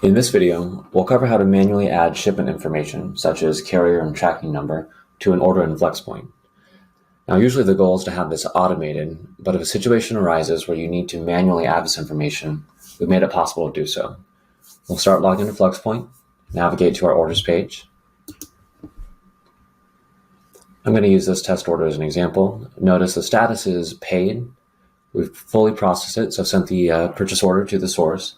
In this video, we'll cover how to manually add shipment information, such as carrier and tracking number, to an order in Flxpoint. Now, usually the goal is to have this automated, but if a situation arises where you need to manually add this information, we've made it possible to do so. We'll start logged into Flxpoint, navigate to our orders page. I'm going to use this test order as an example. Notice the status is paid. We've fully processed it, so sent the purchase order to the source.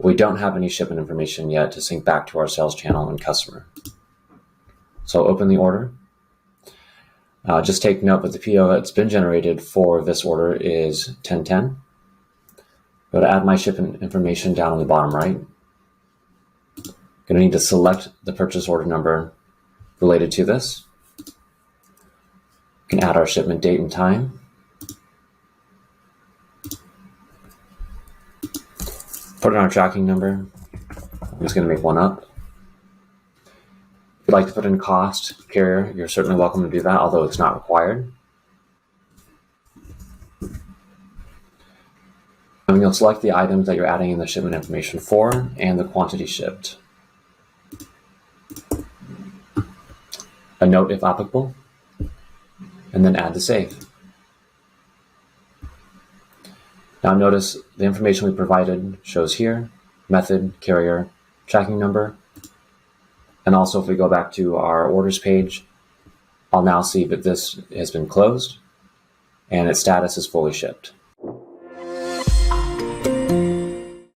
We don't have any shipment information yet to sync back to our sales channel and customer. So I'll open the order. Just take note that the PO that's been generated for this order is 1010. Go to add my shipment information down on the bottom right. Going to need to select the purchase order number related to this. We can add our shipment date and time. Put in our tracking number. I'm just going to make one up. If you'd like to put in cost, carrier, you're certainly welcome to do that, although it's not required. And you'll select the items that you're adding in the shipment information for and the quantity shipped. A note if applicable, and then add the save. Now notice the information we provided shows here, method, carrier, tracking number, and also if we go back to our orders page, I'll now see that this has been closed and its status is fully shipped.